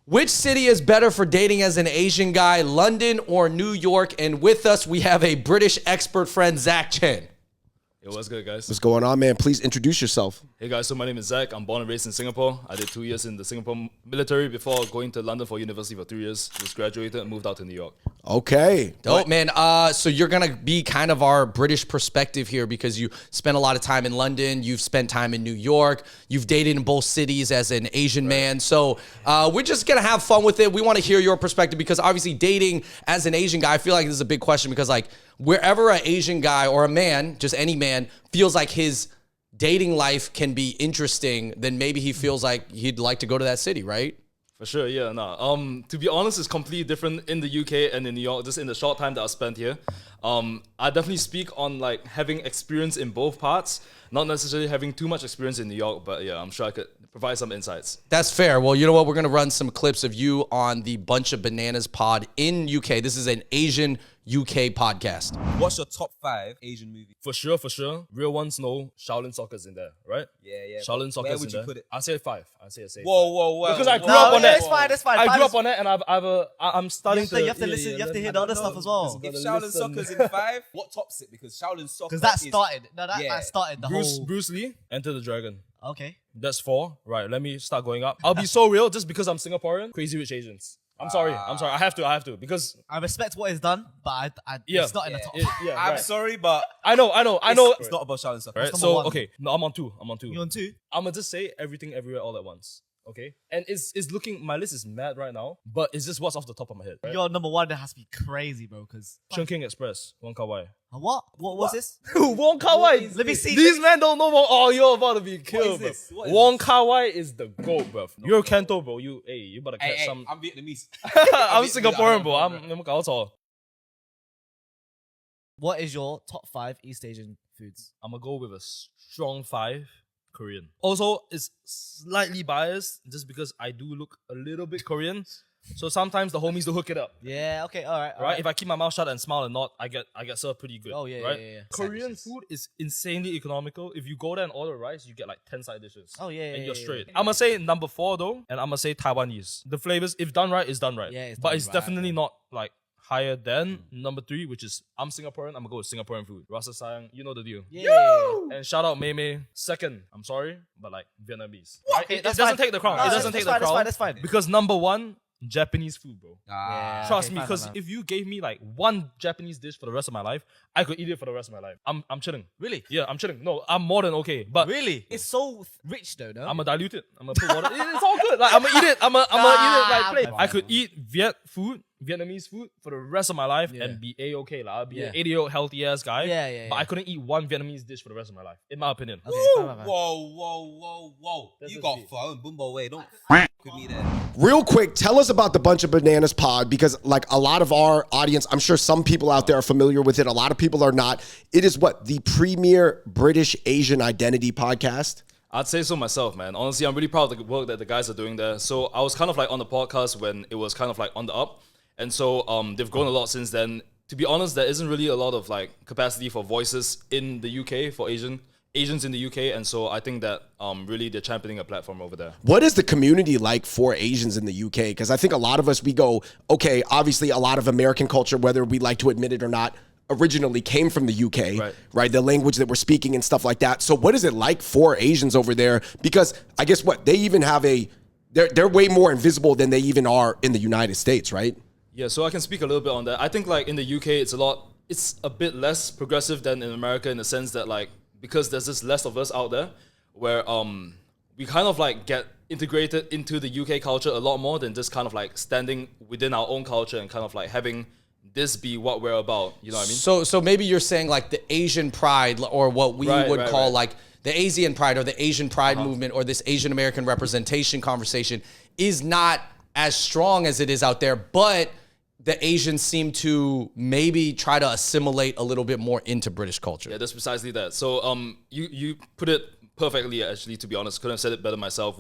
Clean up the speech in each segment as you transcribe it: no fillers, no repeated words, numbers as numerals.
Which city is better for dating as an Asian guy, London or New York? And with us, we have a British expert friend, ZACC CHEN. Yo, what's good, guys? What's going on, man? Please introduce yourself. Hey, guys. So my name is Zach. I'm born and raised in Singapore. I did 2 years in the Singapore military before going to London for university for 3 years. Just graduated and moved out to New York. Okay. Dope, man. So you're going to be kind of our British perspective here because you spent a lot of time in London. You've spent time in New York. You've dated in both cities as an Asian man. So we're just going to have fun with it. We want to hear your perspective because obviously dating as an Asian guy, I feel like this is a big question because like wherever an Asian guy or a man, just any man, feels like his dating life can be interesting, then maybe he feels like he'd like to go to that city, right? For sure, yeah. No. To be honest, it's completely different in the UK and in New York, just in the short time that I spent here. I definitely speak on like having experience in both parts, not necessarily having too much experience in New York, but yeah, I'm sure I could provide some insights. That's fair. Well, you know what? We're going to run some clips of you on the Bunch of Bananas pod in UK. This is an Asian UK podcast. What's your top 5 Asian movies? For sure. Real ones know Shaolin Soccer's in there, right? Yeah. Shaolin Soccer's Where would in you put there. it? I'll say 5. I'll say Whoa. Because I grew up on that. That's fine. I grew up on it, and I'm starting You have to listen. You have to hear the other stuff as well. If Shaolin Soccer's in 5, what tops it? Because Shaolin Soccer Because that started. That started the whole. Bruce Lee, Enter the Dragon. Okay. That's 4. Right, let me start going up. I'll be so real just because I'm Singaporean. Crazy Rich Asians. I'm sorry. I have to because I respect what is done, but it's not in the top. I'm sorry, but I know. it's not about Shaolin Soccer. Right. number So one. okay, no, I'm on 2. You on 2? I'm gonna just say everything everywhere all at once. Okay, and it's looking. My list is mad right now, but it's just what's off the top of my head. Right? Your number 1 that has to be crazy, bro. Because Chungking Express, Wong Kar Wai. what? What was this? Wong Kar Wai. Let me see. These men don't know. Oh, you're about to be killed, bro. this? What is Wong Kar Wai is the GOAT, bro. You're Kanto, bro. You better catch some. I'm Vietnamese. I'm Singaporean, bro. I'm What is your top 5 East Asian foods? I'm gonna go with a strong 5. Korean. Also, it's slightly biased just because I do look a little bit Korean. So sometimes the homies do hook it up. Yeah. Okay. All right. Right? If I keep my mouth shut and smile and nod, I get served pretty good. Oh, yeah, right? yeah. Korean food is insanely economical. If you go there and order rice, you get like 10 side dishes. Oh, yeah. And you're straight. I'm gonna say number 4 though, and I'm gonna say Taiwanese. The flavors, if done right, is done right. Yeah, it's but done it's right. definitely not like higher than number 3, which is I'm Singaporean. I'm gonna go with Singaporean food. Rasa sayang, you know the deal. Yeah. And shout out Mei Mei. 2nd, I'm sorry, but like Vietnamese. What? Right? It That's doesn't fine. take the crown. No, It doesn't take the crown. That's fine. Because number 1, Japanese food, bro. Yeah. Trust okay, me, fine, because fine. if you gave me like one Japanese dish for the rest of my life, I could eat it for the rest of my life. I'm chilling. Really? Yeah, I'm chilling. No, I'm more than okay. But Really? It's so rich though, no? I'm gonna dilute it. I'm gonna put water. It's all good. Like I'm gonna eat it. I'm gonna eat it like plate. Nah, I could eat Vietnamese food for the rest of my life and be a-okay. Like, I'll be an 80-year-old healthy ass guy. Yeah. But I couldn't eat one Vietnamese dish for the rest of my life, in my opinion. Okay, fine. Whoa. That's You just got me. phone, Bumbo way. Don't with me there. Real quick, tell us about the Bunch of Bananas pod because like a lot of our audience, I'm sure some people out there are familiar with it. A lot of people are not. It is what? The premier British Asian identity podcast? I'd say so myself, man. Honestly, I'm really proud of the work that the guys are doing there. So I was kind of like on the podcast when it was kind of like on the up. And so they've grown a lot since then. To be honest, there isn't really a lot of like capacity for voices in the UK for Asians in the UK. And so I think that really they're championing a platform over there. What is the community like for Asians in the UK? Because I think a lot of us, we go, okay, obviously a lot of American culture, whether we like to admit it or not, originally came from the UK, right? The language that we're speaking and stuff like that. So what is it like for Asians over there? Because I guess they even have they're way more invisible than they even are in the United States, right? Yeah, so I can speak a little bit on that. I think like in the UK, it's a bit less progressive than in America in the sense that like, because there's just less of us out there where we kind of like get integrated into the UK culture a lot more than just kind of like standing within our own culture and kind of like having this be what we're about. You know what I mean? So maybe you're saying like the Asian pride or what we would call like the Asian pride or the Asian pride movement or this Asian American representation conversation is not as strong as it is out there, but the Asians seem to maybe try to assimilate a little bit more into British culture. Yeah, that's precisely that. So you put it perfectly, actually, to be honest. Couldn't have said it better myself,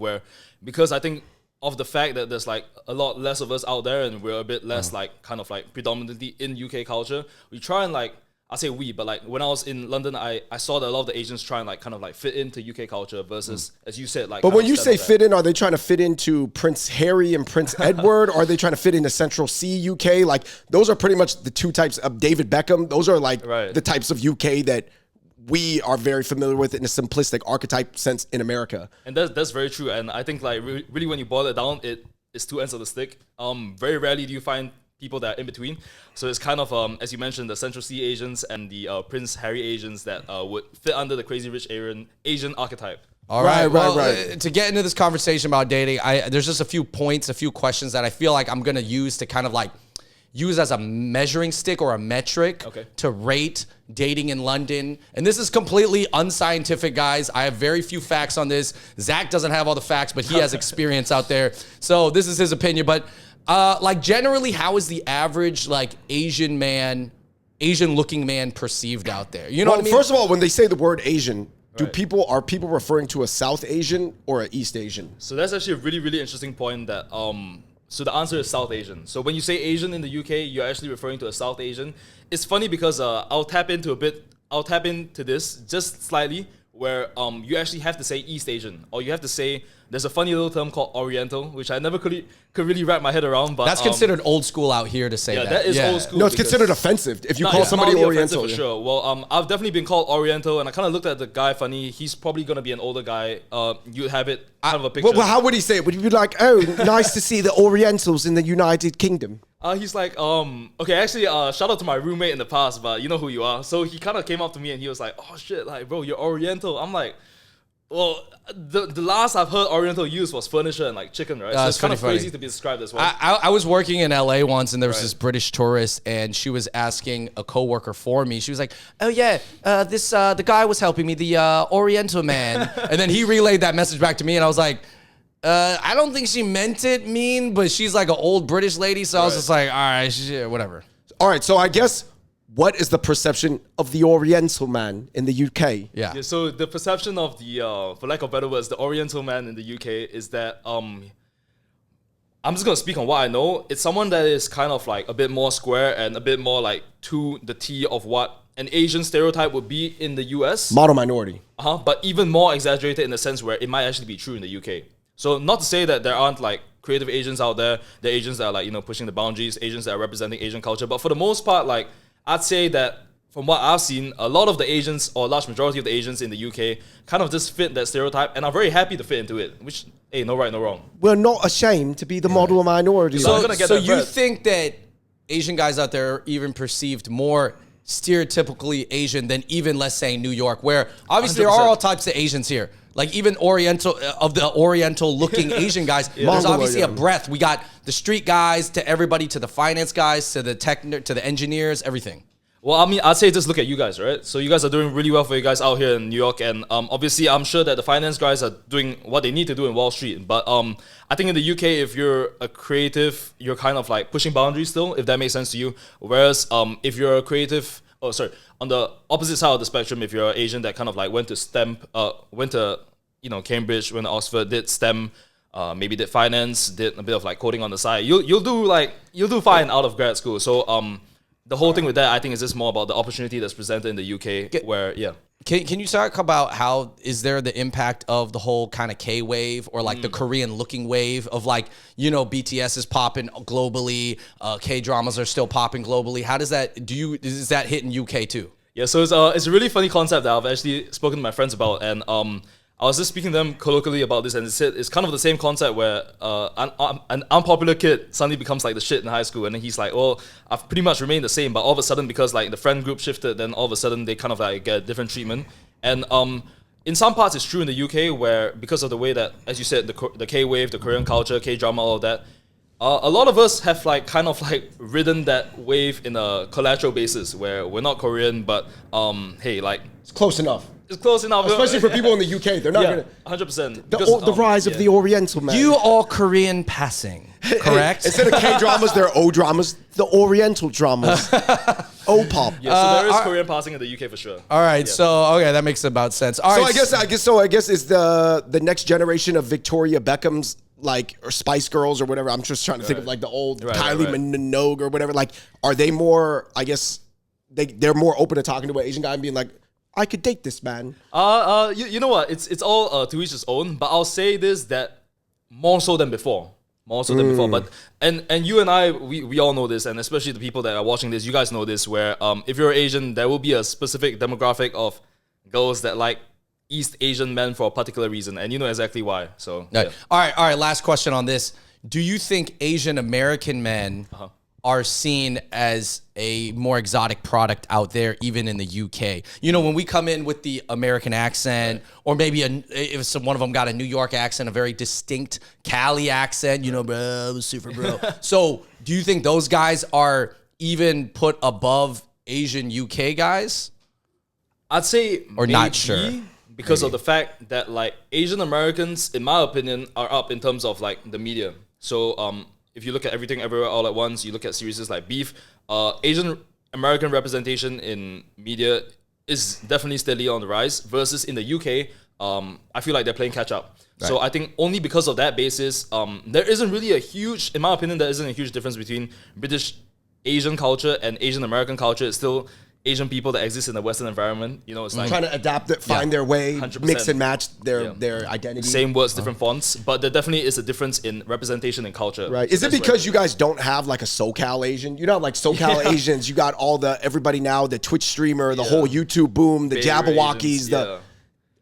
because I think of the fact that there's like a lot less of us out there and we're a bit less like kind of like predominantly in UK culture, we try and like I say we, but like when I was in London, I saw that a lot of the Asians try and like kind of like fit into UK culture versus, as you said, like. But when you say fit in, are they trying to fit into Prince Harry and Prince Edward? Or are they trying to fit into Central C UK? Like those are pretty much the two types of David Beckham. Those are like the types of UK that we are very familiar with in a simplistic archetype sense in America. And that's very true. And I think like really when you boil it down, it's two ends of the stick. Very rarely do you find people that are in between. So it's kind of, as you mentioned, the Central Sea Asians and the Prince Harry Asians that would fit under the crazy rich Asian archetype. All right. To get into this conversation about dating, there's just a few points, a few questions that I feel like I'm going to use to kind of like use as a measuring stick or a metric to rate dating in London. And this is completely unscientific, guys. I have very few facts on this. Zach doesn't have all the facts, but he has experience out there. So this is his opinion. But like generally, how is the average like Asian looking man perceived out there? You know what I mean? First of all, when they say the word Asian, are people referring to a South Asian or an East Asian? So that's actually a really, really interesting point that so the answer is South Asian. So when you say Asian in the UK, you're actually referring to a South Asian. It's funny because I'll tap into this just slightly, where you actually have to say East Asian, or you have to say, there's a funny little term called Oriental, which I never could really wrap my head around. But that's considered old school out here to say that. That is old school. No, it's considered offensive if you call somebody Oriental. For sure. Well, I've definitely been called Oriental, and I kind of looked at the guy funny. He's probably gonna be an older guy. You have it kind of a picture. Well, how would he say it? Would he be like, "Oh, nice to see the Orientals in the United Kingdom"? He's like, okay, actually, shout out to my roommate in the past, but you know who you are. So he kind of came up to me and he was like, "Oh shit, like bro, you're Oriental." I'm like, well, the last I've heard Oriental used was furniture and like chicken, right? So it's kind of crazy to be described as well. I was working in LA once, and there was this British tourist, and she was asking a coworker for me. She was like, "Oh yeah, the guy was helping me, the Oriental man," and then he relayed that message back to me, and I was like, I don't think she meant it mean, but she's like an old British lady, so I was just like, all right, whatever. All right, so I guess, what is the perception of the Oriental man in the UK? Yeah, so the perception of the, for lack of better words, the Oriental man in the UK is that, I'm just going to speak on what I know. It's someone that is kind of like a bit more square and a bit more like to the T of what an Asian stereotype would be in the US. Model minority. But even more exaggerated in the sense where it might actually be true in the UK. So not to say that there aren't like creative Asians out there, the Asians that are like, you know, pushing the boundaries, Asians that are representing Asian culture. But for the most part, like I'd say that from what I've seen, a lot of the Asians, or a large majority of the Asians in the UK kind of just fit that stereotype and are very happy to fit into it, which, hey, no right, no wrong. We're not ashamed to be the model minority. So you think that Asian guys out there are even perceived more stereotypically Asian than even, let's say, New York, where obviously 100%. There are all types of Asians here. Like even Oriental looking Asian guys, there's obviously a breadth. We got the street guys to everybody, to the finance guys, to the to the engineers, everything. Well, I mean, I'd say just look at you guys, right? So you guys are doing really well for you guys out here in New York, and obviously I'm sure that the finance guys are doing what they need to do in Wall Street. But I think in the UK, if you're a creative, you're kind of like pushing boundaries still, if that makes sense to you. Whereas if you're a creative, on the opposite side of the spectrum, if you're an Asian that kind of like went to Cambridge, went to Oxford, did STEM, maybe did finance, did a bit of like coding on the side, you'll do fine out of grad school. So the whole thing with that, I think, is just more about the opportunity that's presented in the UK, where Can you talk about how is there the impact of the whole kind of K wave or like the Korean looking wave of like, you know, BTS is popping globally, K dramas are still popping globally. How does that is that hit in UK too? Yeah, so it's a really funny concept that I've actually spoken to my friends about, and I was just speaking to them colloquially about this, and it's kind of the same concept where an unpopular kid suddenly becomes like the shit in high school, and then he's like, well, I've pretty much remained the same, but all of a sudden, because like the friend group shifted, then all of a sudden they kind of like get different treatment. And in some parts it's true in the UK, where because of the way that, as you said, the K-wave, the Korean culture, K-drama, all of that, a lot of us have like kind of like ridden that wave in a collateral basis, where we're not Korean, but hey, like it's close enough. It's close enough. Especially for people in the UK. They're not going to... 100%. The rise of the Oriental man. You are Korean passing, correct? Instead of K-dramas, there are O-dramas. The Oriental dramas. O-pop. Yeah, so there is Korean passing in the UK for sure. All right, so, okay, that makes about sense. All right. I guess is the next generation of Victoria Beckham's, like, or Spice Girls or whatever. I'm just trying to think of, like, the old Kylie Minogue or whatever. Like, are they more, I guess... they're more open to talking to an Asian guy and being like, I could date this man. You know what? It's all to each his own. But I'll say this, that more so than before. More so than before. But and you and I, we all know this, and especially the people that are watching this, you guys know this, where if you're Asian, there will be a specific demographic of girls that like East Asian men for a particular reason, and you know exactly why. So yeah. All right. Last question on this. Do you think Asian American men are seen as a more exotic product out there, even in the UK? You know, when we come in with the American accent, or maybe if one of them got a New York accent, a very distinct Cali accent, you know, bro, super bro. So do you think those guys are even put above Asian UK guys? I'd say or not sure. Because of the fact that like Asian Americans, in my opinion, are up in terms of like the media. So if you look at Everything Everywhere All at Once, you look at series like Beef, Asian American representation in media is definitely steadily on the rise, versus in the UK, I feel like they're playing catch up. Right. So I think only because of that basis, there isn't really a huge, in my opinion, there isn't a huge difference between British Asian culture and Asian American culture. It's still Asian people that exist in the Western environment. You know, it's like trying to adapt it, find their way, 100%. Mix and match their identity. Same words, different fonts, but there definitely is a difference in representation and culture. Right. So is it because you guys don't have like a SoCal Asian? You know, like SoCal Asians, you got everybody now, the Twitch streamer, the whole YouTube boom, the Jabberwockies, the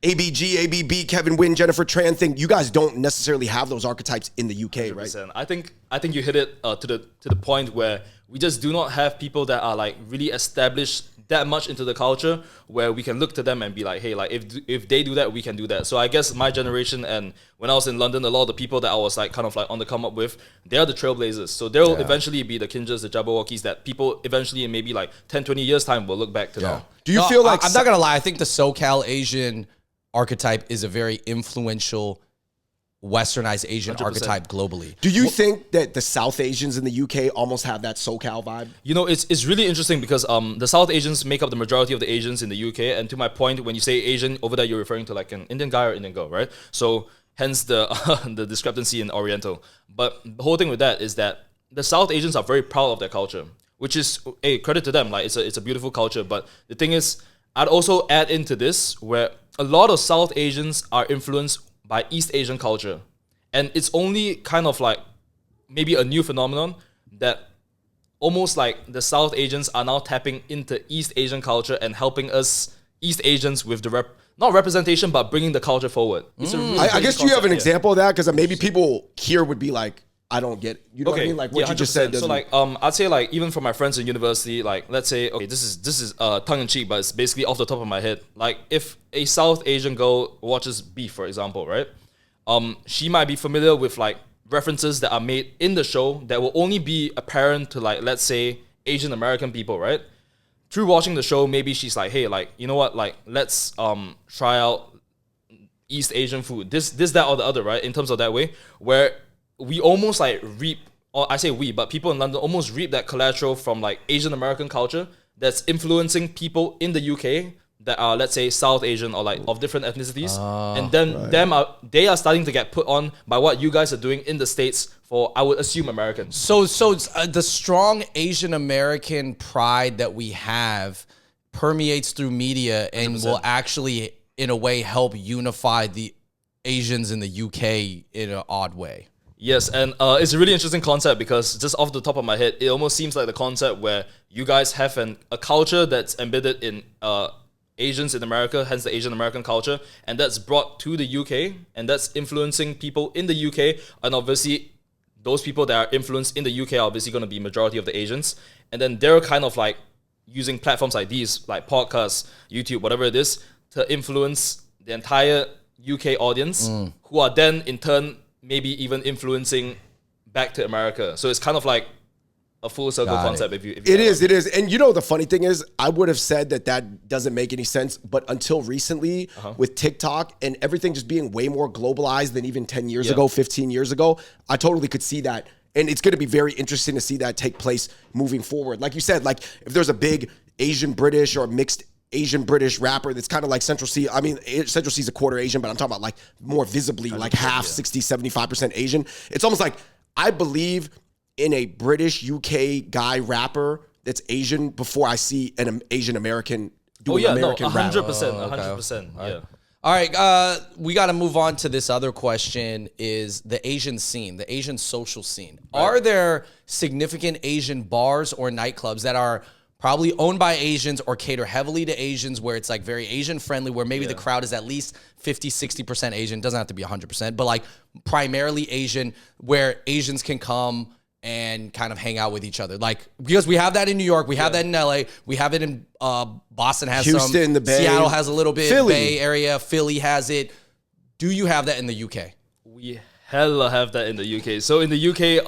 ABG, ABB, Kevin Wynn, Jennifer Tran thing. You guys don't necessarily have those archetypes in the UK, 100%. Right? I think you hit it to the point where we just do not have people that are like really established that much into the culture where we can look to them and be like, hey, like if they do that, we can do that. So I guess my generation, and when I was in London, a lot of the people that I was like kind of like on the come up with, they are the trailblazers. So they'll eventually be the Kinjers, the Jabberwockies that people eventually in maybe like 10, 20 years time will look back to now. Do you feel like... I'm not going to lie. I think the SoCal Asian archetype is a very influential Westernized Asian 100%. Archetype globally. Do you think that the South Asians in the UK almost have that SoCal vibe? You know, it's really interesting because the South Asians make up the majority of the Asians in the UK. And to my point, when you say Asian, over there you're referring to like an Indian guy or Indian girl, right? So hence the the discrepancy in Oriental. But the whole thing with that is that the South Asians are very proud of their culture, which is a credit to them. Like it's a beautiful culture. But the thing is, I'd also add into this where a lot of South Asians are influenced by East Asian culture. And it's only kind of like maybe a new phenomenon that almost like the South Asians are now tapping into East Asian culture and helping us East Asians with the not representation, but bringing the culture forward. It's a really I guess you have an example of that, because maybe people here would be like, I don't get it. You know what I mean? Like what you just said. So like, I'd say like even for my friends in university, like let's say, okay, this is tongue in cheek, but it's basically off the top of my head. Like if a South Asian girl watches Beef, for example, right? She might be familiar with like references that are made in the show that will only be apparent to like, let's say, Asian American people, right? Through watching the show, maybe she's like, hey, like, you know what? Like, let's try out East Asian food. This, that, or the other, right? In terms of that way, where we almost like reap, or I say we, but people in London almost reap that collateral from like Asian American culture that's influencing people in the UK that are, let's say, South Asian or like of different ethnicities. And then they are starting to get put on by what you guys are doing in the States for, I would assume, Americans. So the strong Asian American pride that we have permeates through media and 100%. Will actually, in a way, help unify the Asians in the UK in an odd way. Yes, and it's a really interesting concept because just off the top of my head, it almost seems like the concept where you guys have a culture that's embedded in Asians in America, hence the Asian American culture, and that's brought to the UK, and that's influencing people in the UK, and obviously those people that are influenced in the UK are obviously going to be majority of the Asians, and then they're kind of like using platforms like these, like podcasts, YouTube, whatever it is, to influence the entire UK audience, who are then in turn maybe even influencing back to America. So it's kind of like a full circle concept. If you it is. And you know, the funny thing is, I would have said that doesn't make any sense, but until recently with TikTok and everything just being way more globalized than even 10 years ago, 15 years ago, I totally could see that. And it's going to be very interesting to see that take place moving forward. Like you said, like if there's a big Asian British or mixed Asian British rapper that's kind of like Central C. I mean, Central C's a quarter Asian, but I'm talking about like more visibly like half, 60, 75% Asian. It's almost like I believe in a British UK guy rapper that's Asian before I see an Asian American doing American rap. 100%, 100%. Yeah. All right, we got to move on to this other question is the Asian scene, the Asian social scene. Right. Are there significant Asian bars or nightclubs that are probably owned by Asians or cater heavily to Asians where it's like very Asian friendly, where maybe the crowd is at least 50, 60% Asian, doesn't have to be 100%, but like primarily Asian, where Asians can come and kind of hang out with each other? Like, because we have that in New York, we have that in LA, we have it in Boston has Houston, some, the Bay, Seattle has a little bit, Philly. Bay Area, Philly has it. Do you have that in the UK? We hella have that in the UK. So in the UK,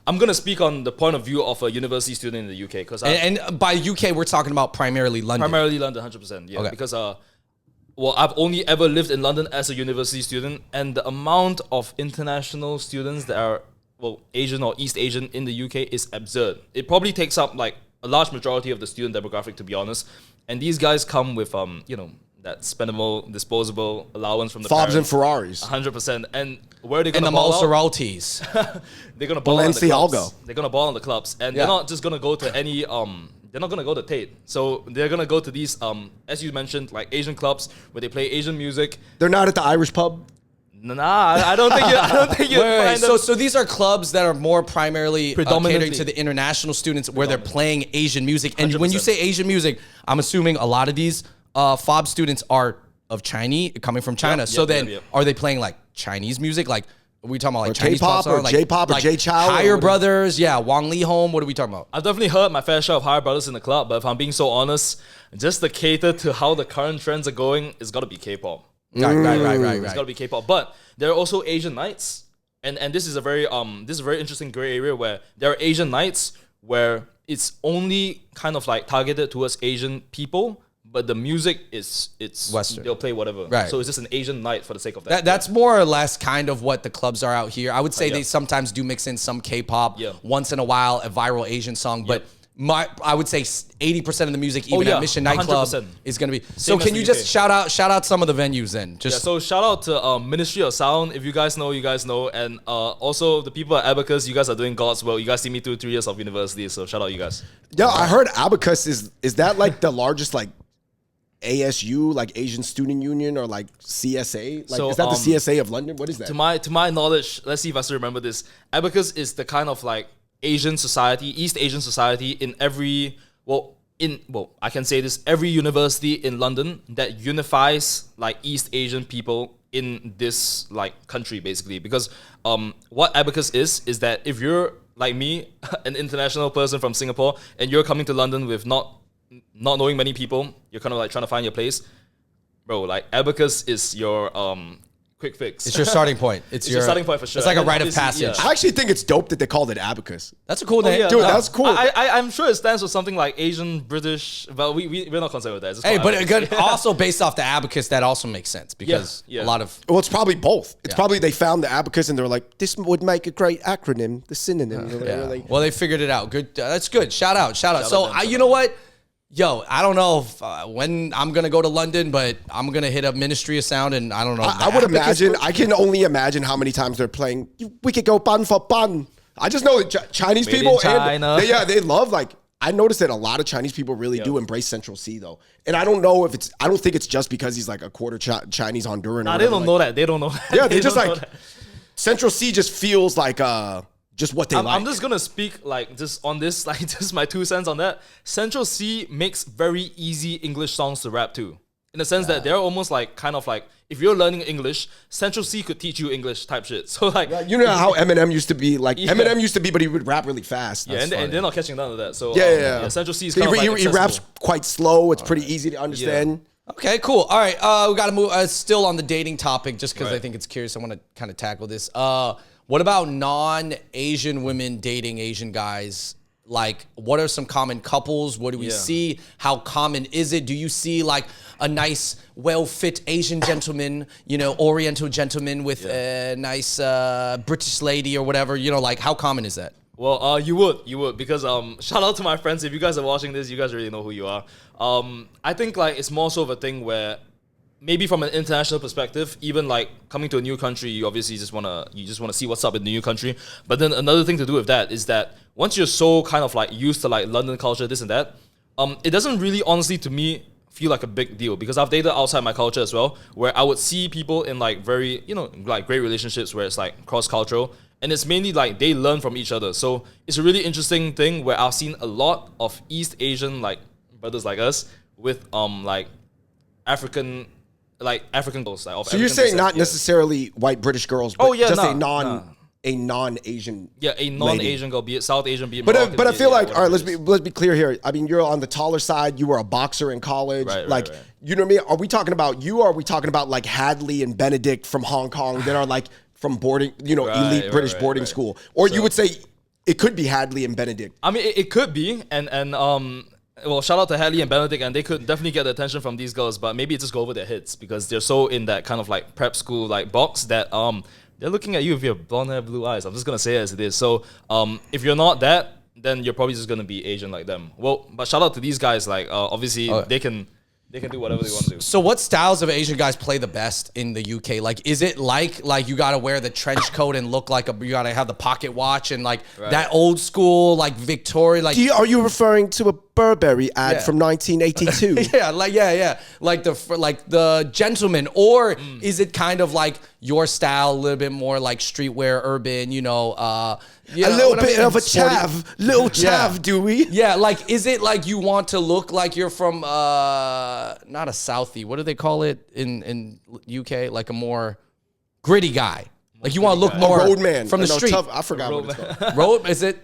I'm gonna speak on the point of view of a university student in the UK, because and by UK we're talking about primarily London. Primarily London, 100%. Yeah, Okay. because well, I've only ever lived in London as a university student, and the amount of international students that are Asian or East Asian in the UK is absurd. It probably takes up like a large majority of the student demographic, to be honest. And these guys come with that spendable, disposable allowance from the Fobs parents. and Ferraris. 100%. And where are they And gonna the ball out? Maseratis. They're gonna ball on the clubs. Balenciaga. They're gonna ball on the clubs, and they're not just gonna go to any They're not gonna go to Tate. So they're gonna go to these as you mentioned, like Asian clubs where they play Asian music. They're not at the Irish pub. Nah, I don't think you. I don't think you. Wait, so these are clubs that are more primarily Predominantly. catering to the international students where they're playing Asian music. And when you 100%. say Asian music, I'm assuming a lot of these FOB students are of Chinese, coming from China. Are they playing like Chinese music? Like, are we talking about like Or Chinese K-pop pop or songs? Like, J-pop or like J-Chow or Higher what- Brothers, Wang Lee Home. What are we talking about? I've definitely heard my fair share of Higher Brothers in the club, but if I'm being so honest, just to cater to how the current trends are going, it's got to be K-pop. Right. It's got to be K-pop. But there are also Asian nights, and this is a very interesting gray area where there are Asian nights where it's only kind of like targeted towards Asian people, but the music it's Western. They'll play whatever. Right. So it's just an Asian night for the sake of that. That's more or less kind of what the clubs are out here. I would say they sometimes do mix in some K-pop once in a while, a viral Asian song, but I would say 80% of the music, even at Mission Nightclub, 100%. is going to be. Same So as can the you UK. just shout out some of the venues then? Just So shout out to Ministry of Sound. If you guys know, you guys know. And also the people at Abacus, you guys are doing God's work. You guys see me through 3 years of university, so shout out you guys. Yeah, I heard Abacus is that like the largest like ASU, like Asian Student Union, or like CSA? Like, So, is that the CSA of London? What is that? To my knowledge, let's see if I still remember this. Abacus is the kind of like Asian society, East Asian society in every I can say this, every university in London that unifies like East Asian people in this like country, basically. Because what Abacus is that if you're like me, an international person from Singapore, and you're coming to London with not knowing many people, you're kind of like trying to find your place, bro. Like Abacus is your quick fix. it's your starting point. It's your starting point for sure. It's like a And rite of obviously, passage. yeah. I actually think it's dope that they called it Abacus. That's a cool name. Dude, that's cool. I'm sure it stands for something like Asian, British, but we're not concerned with that. It's just Hey, called but Abacus. good. Also based off the abacus, that also makes sense because Yeah. a lot of Well, it's probably both. It's probably they found the Abacus and they're like, this would make a great acronym, the synonym. Well, they figured it out. Good. That's good. Shout out. So, them, you know what? Yo, I don't know if, when I'm going to go to London, but I'm going to hit up Ministry of Sound, and I don't know. I would imagine, I can only imagine how many times they're playing, we could go bun for bun. I just know that Chinese Made in people, China. they love, like, I noticed that a lot of Chinese people really do embrace Central C, though. And I don't know if I don't think it's just because he's like a quarter Chinese Honduran. Nah, they don't know that. They don't know that. Yeah, they just don't like, know that. Central C just feels like, just what they like. I'm just gonna speak like just on this, like just my 2 cents on that. Central C makes very easy English songs to rap to, in the sense that they're almost like kind of like if you're learning English, Central C could teach you English type shit. So like, You know how Eminem used to be, like, Eminem used to be, but he would rap really fast. yeah, and they're not catching none of that. So Yeah. Central C is He, kind of like he raps accessible. quite slow. It's pretty easy to understand. Okay, cool. All right, we got to move. Still on the dating topic, just because I Right. think it's curious. I want to kind of tackle this. What about non-Asian women dating Asian guys? Like, what are some common couples? What do we see? How common is it? Do you see like a nice, well-fit Asian gentleman, Oriental gentleman with a nice British lady or whatever? Like, how common is that? Well, you would, because shout out to my friends. If you guys are watching this, you guys really know who you are. I think like it's more so of a thing where maybe from an international perspective, even like coming to a new country, you obviously just wanna see what's up in the new country. But then another thing to do with that is that once you're so kind of like used to like London culture, this and that, it doesn't really honestly to me feel like a big deal because I've dated outside my culture as well, where I would see people in like very, like great relationships where it's like cross-cultural, and it's mainly like they learn from each other. So it's a really interesting thing where I've seen a lot of East Asian like brothers like us with like African girls. Like, so you're saying not necessarily white British girls, but just a non-Asian. Yeah, a non-Asian girl, be it South Asian, be it but Moroccan. But I feel like, all right, let's be clear here. I mean, you're on the taller side. You were a boxer in college. Right. You know what I mean? Are we talking about you, or are we talking about like Hadley and Benedict from Hong Kong that are like from boarding, elite British boarding school? Or you would say it could be Hadley and Benedict. I mean, it could be, and well, shout out to Hadley and Benedict, and they could definitely get the attention from these girls, but maybe it just go over their heads because they're so in that kind of like prep school like box that they're looking at you with your blonde hair, blue eyes. I'm just gonna say it as it is. So if you're not that, then you're probably just gonna be Asian like them. Well, but shout out to these guys. Like obviously they can do whatever they want to do. So what styles of Asian guys play the best in the UK? Like, is it like you gotta wear the trench coat and look like you gotta have the pocket watch and like that old school like Victoria? Like, are you referring to a Burberry ad from 1982? like the gentleman, or is it kind of like your style, a little bit more like streetwear, urban? a little bit of a chav, do we? Yeah, like is it like you want to look like you're from not a Southie? What do they call it in UK? Like a more gritty guy. Like you want to look more roadman from the street. I forgot what it's called. Road? Is it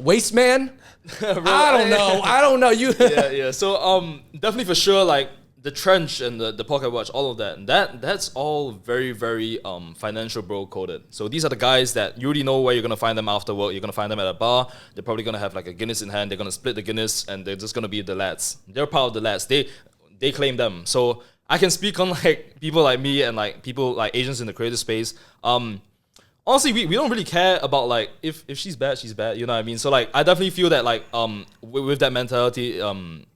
waste man? I don't know. You. Yeah. So definitely for sure, like the trench and the pocket watch, all of that's all very, very financial bro coded. So these are the guys that you already know where you're gonna find them after work. You're gonna find them at a bar. They're probably gonna have like a Guinness in hand. They're gonna split the Guinness, and they're just gonna be the lads. They're part of the lads. They claim them. So I can speak on like people like me and like people like Asians in the creative space. Honestly, we don't really care about like if she's bad, she's bad. You know what I mean? So like I definitely feel that like with that mentality,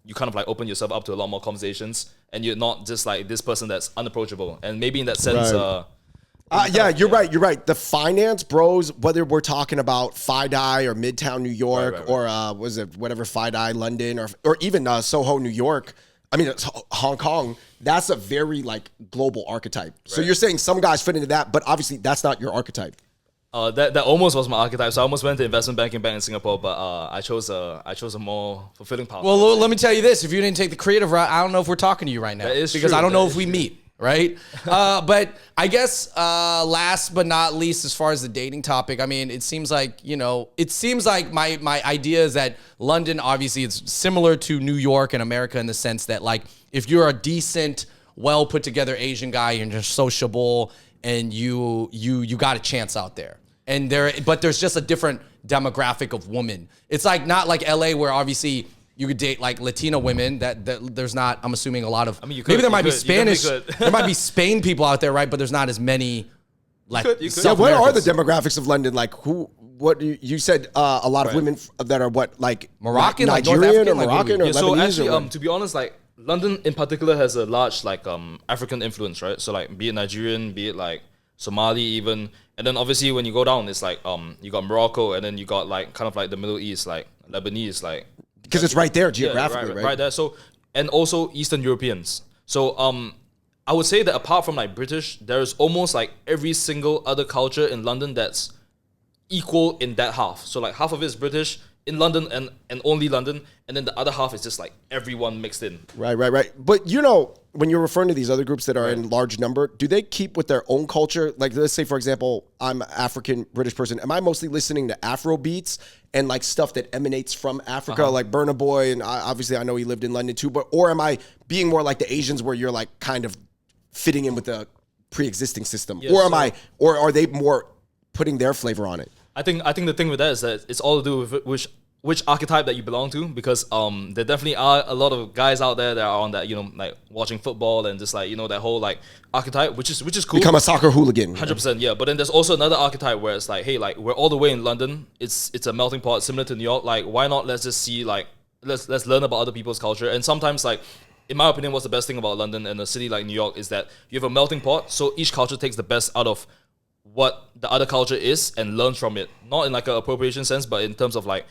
you kind of like open yourself up to a lot more conversations, and you're not just like this person that's unapproachable. And maybe in that sense, you're right. The finance bros, whether we're talking about FiDi or Midtown New York or was it whatever FiDi London or even Soho New York. I mean, Hong Kong, that's a very like global archetype. So you're saying some guys fit into that, but obviously that's not your archetype. That almost was my archetype. So I almost went to investment banking bank in Singapore, but I chose a more fulfilling path. Well, let me tell you this: if you didn't take the creative route, I don't know if we're talking to you right now. That is because true. I don't know if we meet. Right? But I guess last but not least, as far as the dating topic, I mean, it seems like my idea is that London, obviously, it's similar to New York and America in the sense that, like, if you're a decent, well put together Asian guy, you're just sociable, and you got a chance out there. But there's just a different demographic of women. It's like not like LA where obviously you could date like Latina women that there's not, I'm assuming a lot of, I mean, maybe there might be Spanish, there might be Spain people out there, right? But there's not as many like South what are the demographics of London? Like what you said a lot of women that are what, like Moroccan, Nigerian like or Moroccan or Lebanese? So actually, to be honest, like London in particular has a large like African influence, right? So like be it Nigerian, be it like Somali even. And then obviously when you go down, it's like you got Morocco, and then you got like kind of like the Middle East, like Lebanese, like because it's right there geographically, right there. So and also Eastern Europeans. So I would say that apart from like British, there's almost like every single other culture in London that's equal in that half. So like half of it is British in London and only London, and then the other half is just like everyone mixed in. Right. But you know, when you're referring to these other groups that are in large number, do they keep with their own culture? Like let's say, for example, I'm an African British person. Am I mostly listening to Afro beats and like stuff that emanates from Africa, like Burna Boy, and obviously I know he lived in London too, or am I being more like the Asians where you're like kind of fitting in with the pre-existing system? Yes, or are they more putting their flavor on it? I think the thing with that is that it's all to do with which archetype that you belong to, because there definitely are a lot of guys out there that are on that, you know, like watching football and just like, you know, that whole like archetype, which is cool. Become a soccer hooligan. 100%, yeah. But then there's also another archetype where it's like, hey, like we're all the way in London. It's a melting pot similar to New York. Like why not let's just see like let's learn about other people's culture. And sometimes like in my opinion, what's the best thing about London and a city like New York is that you have a melting pot, so each culture takes the best out of what the other culture is and learn from it. Not in like an appropriation sense, but in terms of like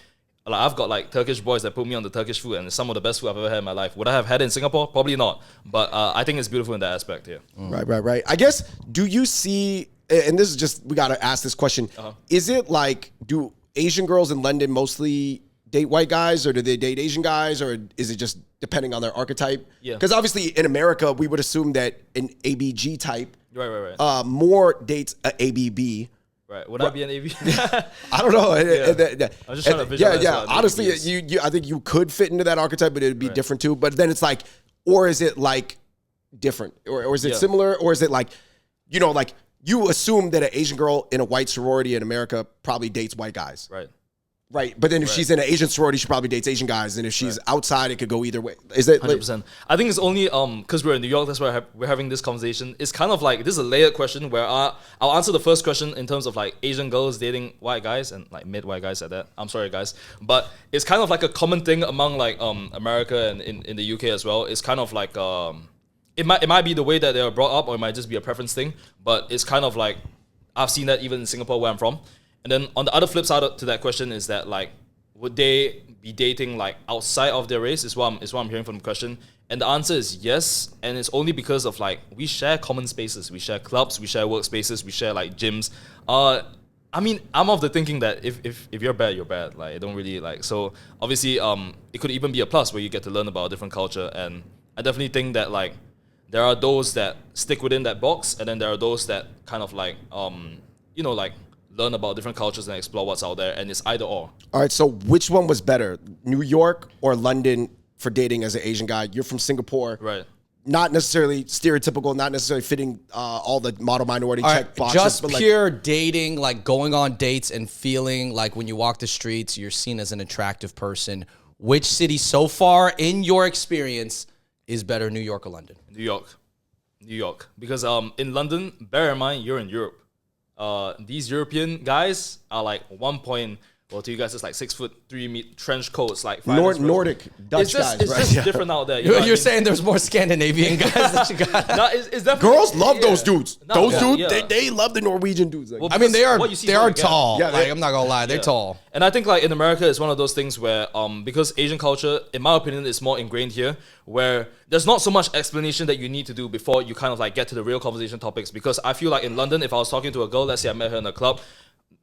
I've got like Turkish boys that put me on the Turkish food, and it's some of the best food I've ever had in my life. Would I have had it in Singapore? Probably not. But I think it's beautiful in that aspect here. Right. I guess, do you see, and this is just, we got to ask this question. Is it like, do Asian girls in London mostly date white guys, or do they date Asian guys, or is it just depending on their archetype? Yeah. Because obviously in America, we would assume that an ABG type Right. more dates a ABB. Right. Would I be an AV? I don't know. I'm just trying to visualize. Yeah. Honestly, you, I think you could fit into that archetype, but it'd be different too. But then it's like, or is it like different, or is it similar, or is it like, you know, like you assume that an Asian girl in a white sorority in America probably dates white guys, right? But then if she's in an Asian sorority, she probably dates Asian guys, and if she's outside, it could go either way. Is it 100%? I think it's only because we're in New York. That's why we're having this conversation. It's kind of like, this is a layered question where I'll answer the first question in terms of like Asian girls dating white guys and like mid-white guys at that. I'm sorry, guys, but it's kind of like a common thing among like America and in the UK as well. It's kind of like it might be the way that they were brought up, or it might just be a preference thing. But it's kind of like, I've seen that even in Singapore where I'm from. And then on the other flip side to that question is that like, would they be dating like outside of their race? Is what I'm hearing from the question. And the answer is yes. And it's only because of like, we share common spaces. We share clubs, we share workspaces, we share like gyms. I mean, I'm of the thinking that if you're bad, you're bad. Like, I don't really like, so obviously it could even be a plus where you get to learn about a different culture. And I definitely think that like, there are those that stick within that box, and then there are those that kind of like, you know, like learn about different cultures and explore what's out there, and it's either or. All right, so which one was better, New York or London for dating as an Asian guy? You're from Singapore. Right. Not necessarily stereotypical, not necessarily fitting all the model minority check boxes. Just but pure dating, like going on dates and feeling like when you walk the streets, you're seen as an attractive person. Which city so far, in your experience, is better, New York or London? New York. Because in London, bear in mind, you're in Europe. These European guys are like to you guys, it's like 6'3" trench coats, like Nordic Dutch guys. It's just different out there. You're saying there's more Scandinavian guys that you got? No, it's definitely, girls love those dudes. No, those dudes, they love the Norwegian dudes. Like, well, I mean, they are tall. Yeah, like, I'm not gonna lie, they're tall. And I think like in America, it's one of those things where because Asian culture, in my opinion, is more ingrained here, where there's not so much explanation that you need to do before you kind of like get to the real conversation topics. Because I feel like in London, if I was talking to a girl, let's say I met her in a club.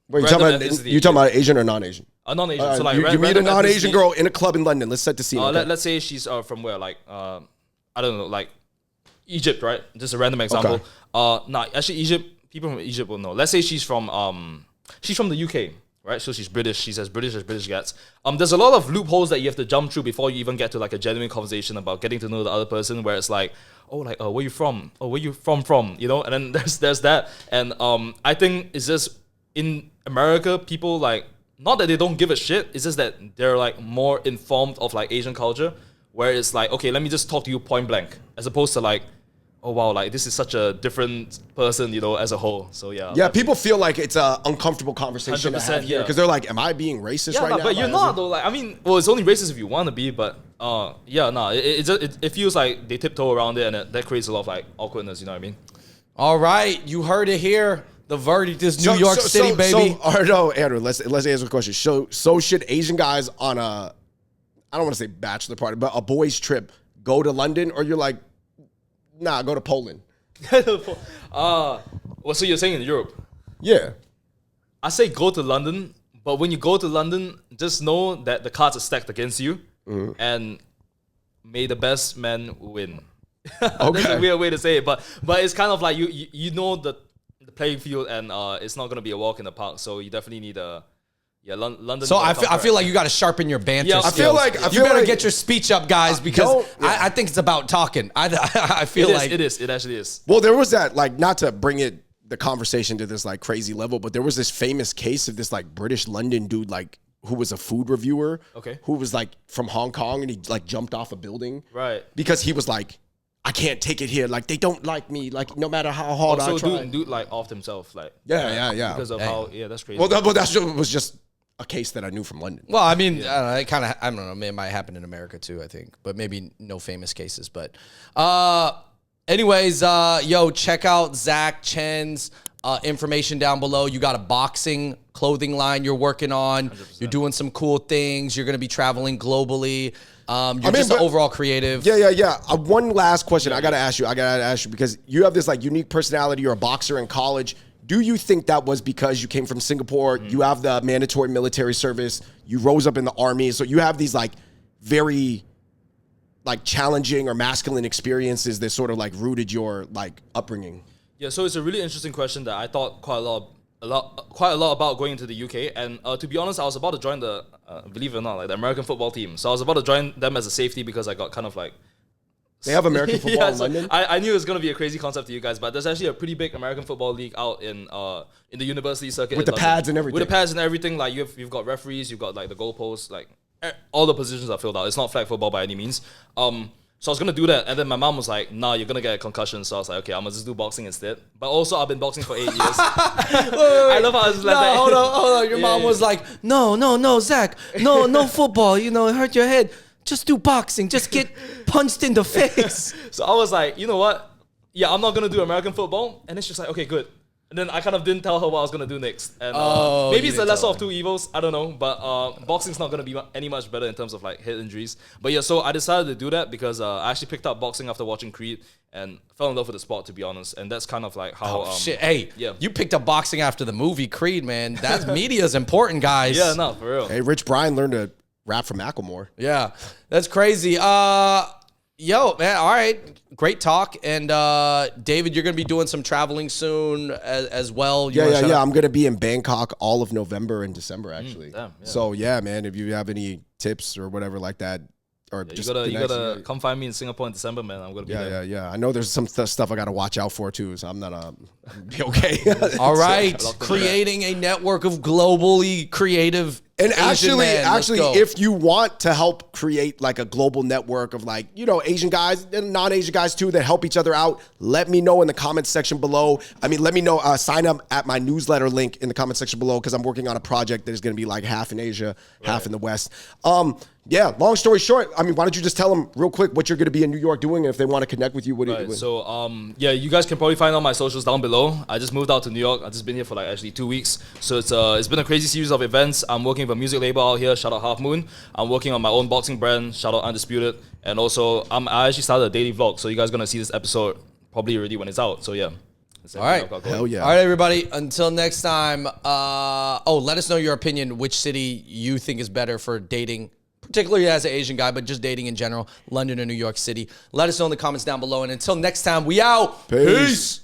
Wait, you talking about Asian or non-Asian? Non-Asian. So like you meet a non-Asian girl in a club in London. Let's set the scene. Let's say she's from where, like I don't know, like Egypt, right? Just a random example. Okay. Actually, Egypt. People from Egypt will know. Let's say she's from the UK, right? So she's British. She's as British gets. There's a lot of loopholes that you have to jump through before you even get to like a genuine conversation about getting to know the other person. Where it's like, where you from? Oh, where you from? You know, and then there's that. And I think it's just in America, people like, not that they don't give a shit, it's just that they're like more informed of like Asian culture, where it's like, okay, let me just talk to you point blank, as opposed to like, oh wow, like this is such a different person, you know, as a whole. So yeah, people feel like it's an uncomfortable conversation to have here, because they're like, am I being racist right now? But you're not though. Like, I mean, well, it's only racist if you want to be, but it feels like they tiptoe around it, and that creates a lot of like awkwardness. You know what I mean? All right, you heard it here. The verdict is New York City, baby. No, Andrew, let's answer the question. So should Asian guys on a, I don't want to say bachelor party, but a boys trip go to London, or you're like, nah, go to Poland? Well, so you're saying in Europe? Yeah. I say go to London, but when you go to London, just know that the cards are stacked against you, and may the best man win. Okay. That's a weird way to say it, but it's kind of like you know the playing field, and it's not going to be a walk in the park. So you definitely need London. So I feel like you got to sharpen your banter. Yeah, skills. I feel like you better get your speech up, guys, because I think it's about talking. I feel like it is. It actually is. Well, there was that, like, not to bring the conversation to this like crazy level, but there was this famous case of this like British London dude, like, who was a food reviewer, who was like from Hong Kong, and he like jumped off a building, right? Because he was like, I can't take it here. Like, they don't like me. Like, no matter how hard I try. Dude like offed himself. Like, yeah. Because of how, that's crazy. Well, that was just a case that I knew from London. Well, I mean, I don't know. It might happen in America too, I think, but maybe no famous cases. But anyways, check out ZACC, CHEN's information down below. You got a boxing clothing line you're working on. 100%. You're doing some cool things. You're going to be traveling globally. You're just an overall creative. Yeah. One last question I gotta ask you because you have this like unique personality. You're a boxer in college. Do you think that was because you came from Singapore? You have the mandatory military service. You rose up in the army, so you have these like very like challenging or masculine experiences that sort of like rooted your like upbringing. Yeah, so it's a really interesting question that I thought quite a lot about going into the UK. And to be honest, I was about to join the, believe it or not, like the American football team. So I was about to join them as a safety because I got kind of like... They have American football in so London? I knew it was going to be a crazy concept to you guys, but there's actually a pretty big American football league out in the university circuit. With the London. pads and everything. With the pads and everything. Like you've got referees, you've got like the goalposts, like all the positions are filled out. It's not flag football by any means. So I was going to do that, and then my mom was like, nah, you're going to get a concussion. So I was like, okay, I'm going to just do boxing instead. But also, I've been boxing for 8 years. I love how I just let that. Hold on. Your mom was like, no, Zach. No football. You know, it hurt your head. Just do boxing. Just get punched in the face. So I was like, you know what? Yeah, I'm not going to do American football. And then she's like, okay, good. And then I kind of didn't tell her what I was going to do next. And maybe it's the lesser of two evils. I don't know. But boxing's not going to be any much better in terms of like head injuries. But yeah, so I decided to do that because I actually picked up boxing after watching Creed and fell in love with the sport, to be honest. And that's kind of like how... shit. Hey, yeah. You picked up boxing after the movie Creed, man. That media is important, guys. Yeah, no, for real. Hey, Rich Brian learned to rap from Macklemore. Yeah, that's crazy. Yo, man, all right. Great talk. And David, you're going to be doing some traveling soon as well. Yeah. I'm going to be in Bangkok all of November and December, actually. Damn, yeah. So, yeah, man, if you have any tips or whatever like that, or Yeah, just you gotta come find me in Singapore in December, man. I'm gonna be there. Yeah. I know there's some stuff I got to watch out for, too, so I'm not be okay. All right. Creating a network of globally creative And Asian men. actually, Let's go. if you want to help create like a global network of like, you know, Asian guys and non-Asian guys too that help each other out, let me know in the comments section below. I mean, let me know, sign up at my newsletter link in the comment section below because I'm working on a project that is going to be like half in Asia, half in the West. Yeah, long story short, I mean, why don't you just tell them real quick what you're going to be in New York doing, and if they want to connect with you, what are you doing? So, yeah, you guys can probably find all my socials down below. I just moved out to New York. I've just been here for like actually 2 weeks. So it's been a crazy series of events. I'm working with a music label out here, shout out Half Moon. I'm working on my own boxing brand, shout out Undisputed. And also, I actually started a daily vlog, so you guys are going to see this episode probably already when it's out. So, yeah. All right. Hell yeah. All right, everybody. Until next time. Let us know your opinion. Which city you think is better for dating, particularly as an Asian guy, but just dating in general, London or New York City. Let us know in the comments down below. And until next time, we out. Peace.